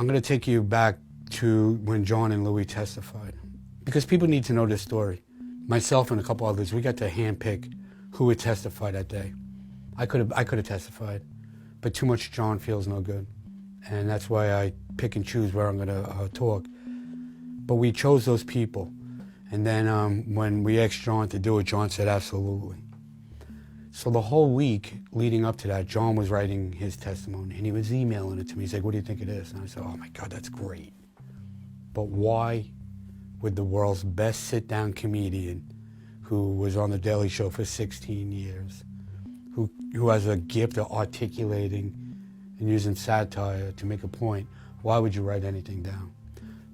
I'm going to take you back to when Jon and Louis testified, because people need to know this story. Myself and a couple others, we got to handpick who would testify that day. I could have testified, but too much Jon feels no good, and that's why I pick and choose where I'm going to talk. But we chose those people, and then when we asked Jon to do it, Jon said absolutely. So the whole week leading up to that, Jon was writing his testimony, and he was emailing it to me. He's like, "What do you think it is?" And I said, "Oh my God, that's great. But why would the world's best sit-down comedian, who was on The Daily Show for 16 years, who has a gift of articulating and using satire to make a point, why would you write anything down?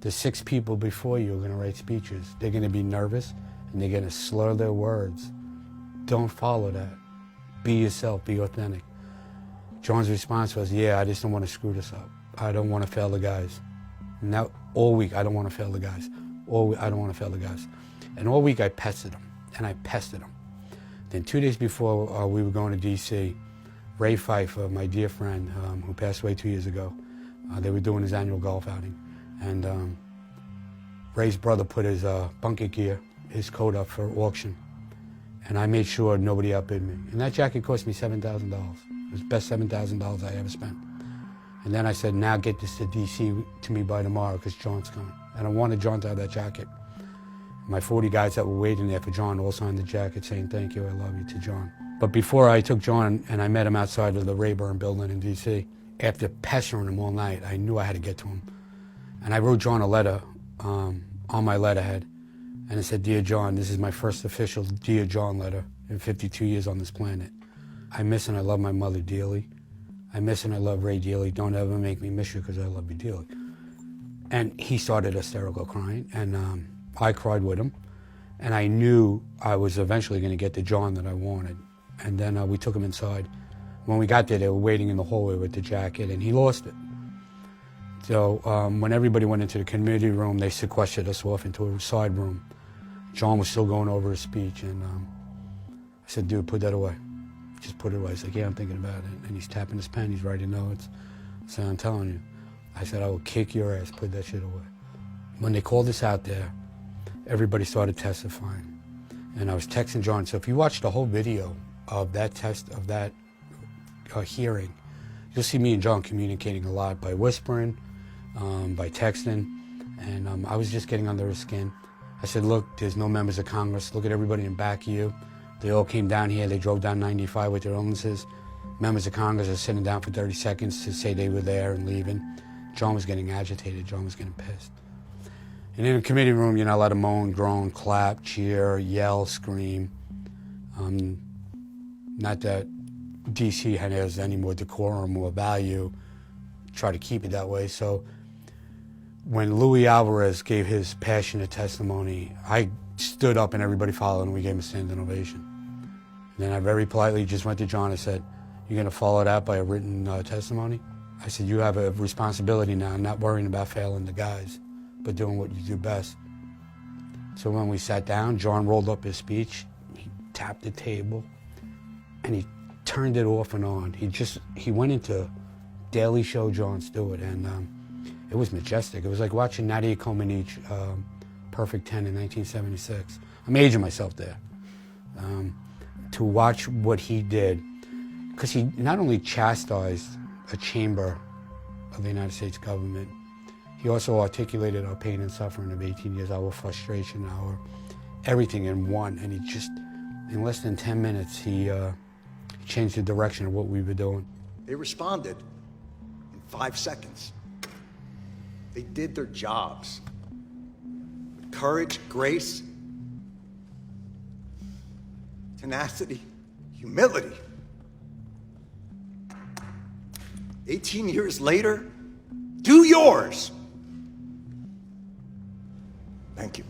The 6 people before you are going to write speeches. They're going to be nervous, and they're going to slur their words. Don't follow that. Be yourself. Be authentic." Jon's response was, "Yeah, I just don't want to screw this up. I don't want to fail the guys." And that all week, I don't want to fail the guys. I don't want to fail the guys. And all week I pestered him, and I pestered him. Then 2 days before we were going to D.C., Ray Pfeiffer, my dear friend who passed away 2 years ago, they were doing his annual golf outing. And Ray's brother put his bunker gear, his coat up for auction. And I made sure nobody outbid me. And that jacket cost me $7,000. It was the best $7,000 I ever spent. And then I said, "Now get this to D.C. to me by tomorrow, because Jon's coming." And I wanted Jon to have that jacket. My 40 guys that were waiting there for Jon all signed the jacket saying, "Thank you, I love you," to Jon. But before I took Jon and I met him outside of the Rayburn building in D.C., after pestering him all night, I knew I had to get to him. And I wrote Jon a letter on my letterhead. And it said, "Dear Jon, this is my first official Dear Jon letter in 52 years on this planet. I miss and I love my mother dearly. I miss and I love Ray dearly. Don't ever make me miss you, because I love you dearly." And he started hysterical crying, and I cried with him. And I knew I was eventually going to get the Jon that I wanted. And then we took him inside. When we got there, they were waiting in the hallway with the jacket, and he lost it. So when everybody went into the committee room, they sequestered us off into a side room. Jon was still going over his speech, and I said, "Dude, put that away. Just put it away." He's like, "Yeah, I'm thinking about it." And he's tapping his pen, he's writing notes. I said, "I'm telling you." I said, "I will kick your ass, put that shit away." When they called us out there, everybody started testifying. And I was texting Jon. So if you watch the whole video of that hearing, you'll see me and Jon communicating a lot by whispering, by texting, and I was just getting under his skin. I said, "Look, there's no members of Congress. Look at everybody in back of you. They all came down here. They drove down 95 with their illnesses. Members of Congress are sitting down for 30 seconds to say they were there and leaving." Jon was getting agitated. Jon was getting pissed. And in a committee room, you're not allowed to moan, groan, clap, cheer, yell, scream. Not that D.C. has any more decorum or value. Try to keep it that way. So when Luis Alvarez gave his passionate testimony, I stood up and everybody followed, and we gave him a standing ovation. And then I very politely just went to Jon and said, "You're going to follow that by a written testimony?" I said, "You have a responsibility now, not worrying about failing the guys, but doing what you do best." So when we sat down, Jon rolled up his speech, he tapped the table, and he turned it off and on. He went into Daily Show Jon Stewart, and it was majestic. It was like watching Nadia Comaneci, Perfect 10 in 1976. I'm aging myself there. To watch what he did, because he not only chastised a chamber of the United States government, he also articulated our pain and suffering of 18 years, our frustration, our everything in one. And he just, in less than 10 minutes, he changed the direction of what we were doing. They responded in 5 seconds. They did their jobs with courage, grace, tenacity, humility. 18 years later, do yours. Thank you.